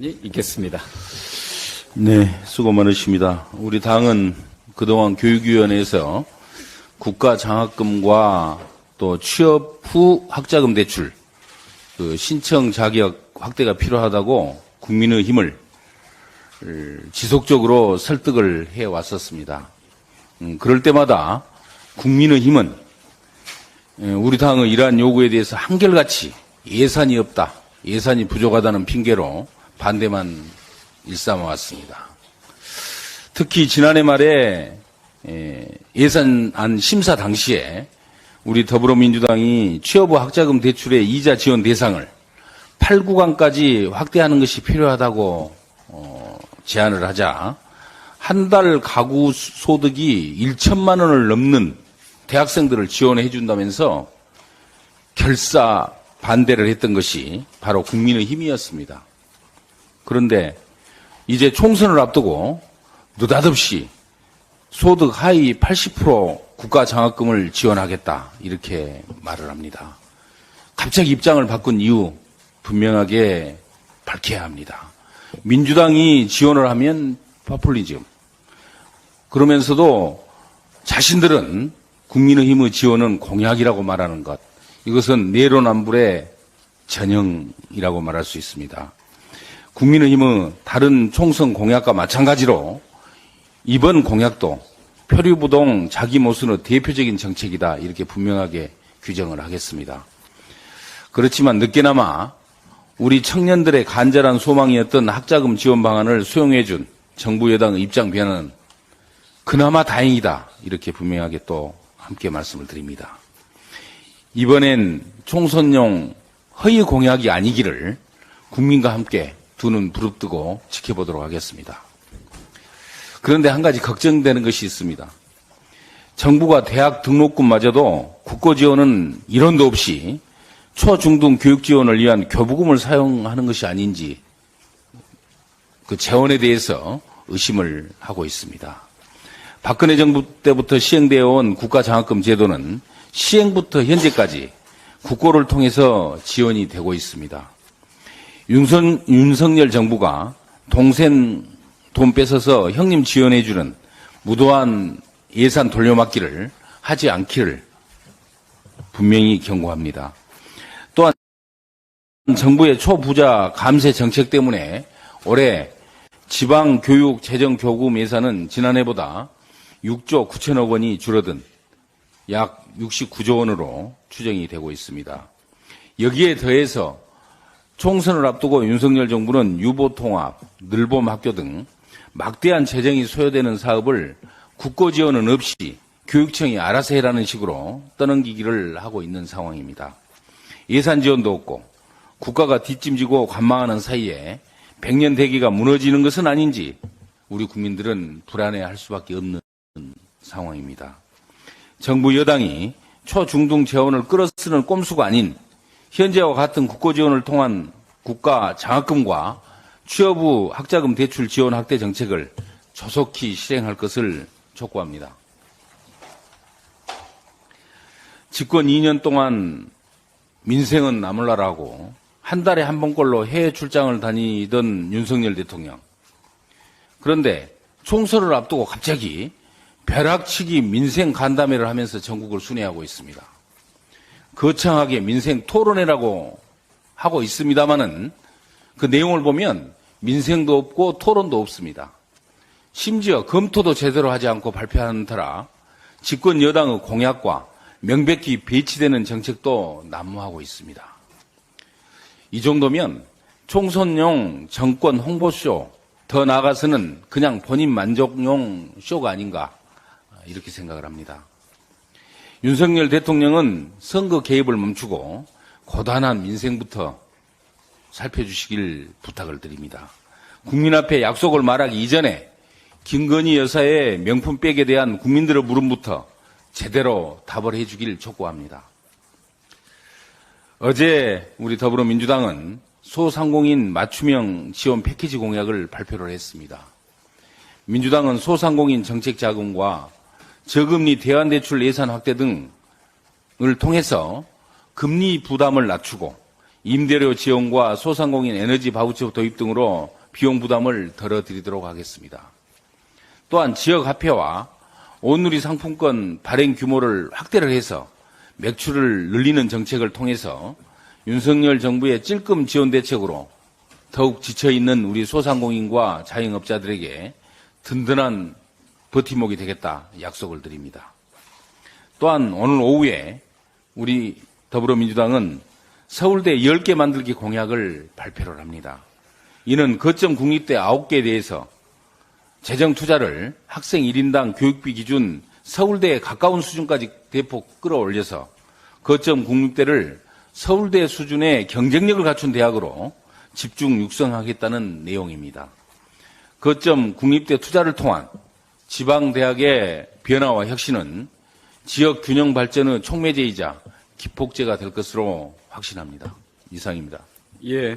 있겠습니다. 네, 수고 많으십니다. 우리 당은 그동안 교육위원회에서 국가장학금과 또 취업 후 학자금 대출, 신청 자격 확대가 필요하다고 국민의 힘을 지속적으로 설득을 해왔었습니다. 그럴 때마다 국민의 힘은 우리 당의 이러한 요구에 대해서 한결같이 예산이 없다, 예산이 부족하다는 핑계로 반대만 일삼아왔습니다. 특히 지난해 말에 예산안 심사 당시에 우리 더불어민주당이 취업 후 학자금 대출의 이자 지원 대상을 8구간까지 확대하는 것이 필요하다고 제안을 하자 한 달 가구 소득이 1천만 원을 넘는 대학생들을 지원해 준다면서 결사 반대를 했던 것이 바로 국민의 힘이었습니다. 그런데 이제 총선을 앞두고 느닷없이 소득 하위 80% 국가장학금을 지원하겠다 이렇게 말을 합니다. 갑자기 입장을 바꾼 이유 분명하게 밝혀야 합니다. 민주당이 지원을 하면 포퓰리즘, 그러면서도 자신들은 국민의힘의 지원은 공약이라고 말하는 것, 이것은 내로남불의 전형이라고 말할 수 있습니다. 국민의힘은 다른 총선 공약과 마찬가지로 이번 공약도 표류부동 자기 모순의 대표적인 정책이다 이렇게 분명하게 규정을 하겠습니다. 그렇지만 늦게나마 우리 청년들의 간절한 소망이었던 학자금 지원 방안을 수용해준 정부 여당의 입장 변화는 그나마 다행이다 이렇게 분명하게 또 함께 말씀을 드립니다. 이번엔 총선용 허위 공약이 아니기를 국민과 함께 두 눈 부릅뜨고 지켜보도록 하겠습니다. 그런데 한 가지 걱정되는 것이 있습니다. 정부가 대학 등록금마저도 국고 지원은 이론도 없이 초중등 교육 지원을 위한 교부금을 사용하는 것이 아닌지 그 재원에 대해서 의심을 하고 있습니다. 박근혜 정부 때부터 시행되어 온 국가장학금 제도는 시행부터 현재까지 국고를 통해서 지원이 되고 있습니다. 윤석열 정부가 동생 돈 뺏어서 형님 지원해주는 무도한 예산 돌려막기를 하지 않기를 분명히 경고합니다. 또한 정부의 초부자 감세 정책 때문에 올해 지방교육 재정교부금 예산은 지난해보다 6조 9천억 원이 줄어든 약 69조 원으로 추정이 되고 있습니다. 여기에 더해서 총선을 앞두고 윤석열 정부는 유보통합, 늘봄학교 등 막대한 재정이 소요되는 사업을 국고 지원은 없이 교육청이 알아서 해라는 식으로 떠넘기기를 하고 있는 상황입니다. 예산 지원도 없고 국가가 뒷짐지고 관망하는 사이에 백년 대계가 무너지는 것은 아닌지 우리 국민들은 불안해할 수밖에 없는 상황입니다. 정부 여당이 초중등 재원을 끌어쓰는 꼼수가 아닌 현재와 같은 국고 지원을 통한 국가 장학금과 취업 후 학자금 대출 지원 확대 정책을 조속히 실행할 것을 촉구합니다. 집권 2년 동안 민생은 나몰라라고 한 달에 한 번꼴로 해외 출장을 다니던 윤석열 대통령. 그런데 총선을 앞두고 갑자기 벼락치기 민생 간담회를 하면서 전국을 순회하고 있습니다. 거창하게 민생 토론회라고 하고 있습니다마는 그 내용을 보면 민생도 없고 토론도 없습니다. 심지어 검토도 제대로 하지 않고 발표하는 터라 집권 여당의 공약과 명백히 배치되는 정책도 난무하고 있습니다. 이 정도면 총선용 정권 홍보쇼, 더 나아가서는 그냥 본인 만족용 쇼가 아닌가 이렇게 생각을 합니다. 윤석열 대통령은 선거 개입을 멈추고 고단한 민생부터 살펴주시길 부탁을 드립니다. 국민 앞에 약속을 말하기 이전에 김건희 여사의 명품백에 대한 국민들의 물음부터 제대로 답을 해주길 촉구합니다. 어제 우리 더불어민주당은 소상공인 맞춤형 지원 패키지 공약을 발표를 했습니다. 민주당은 소상공인 정책 자금과 저금리 대환대출 예산 확대 등을 통해서 금리 부담을 낮추고 임대료 지원과 소상공인 에너지 바우처 도입 등으로 비용 부담을 덜어드리도록 하겠습니다. 또한 지역 화폐와 온누리 상품권 발행 규모를 확대를 해서 매출을 늘리는 정책을 통해서 윤석열 정부의 찔끔 지원 대책으로 더욱 지쳐있는 우리 소상공인과 자영업자들에게 든든한 버팀목이 되겠다 약속을 드립니다. 또한 오늘 오후에 우리 더불어민주당은 서울대 10개 만들기 공약을 발표를 합니다. 이는 거점 국립대 9개에 대해서 재정 투자를 학생 1인당 교육비 기준 서울대에 가까운 수준까지 대폭 끌어올려서 거점 국립대를 서울대 수준의 경쟁력을 갖춘 대학으로 집중 육성하겠다는 내용입니다. 거점 국립대 투자를 통한 지방대학의 변화와 혁신은 지역 균형 발전의 촉매제이자 기폭제가 될 것으로 확신합니다. 이상입니다. 예,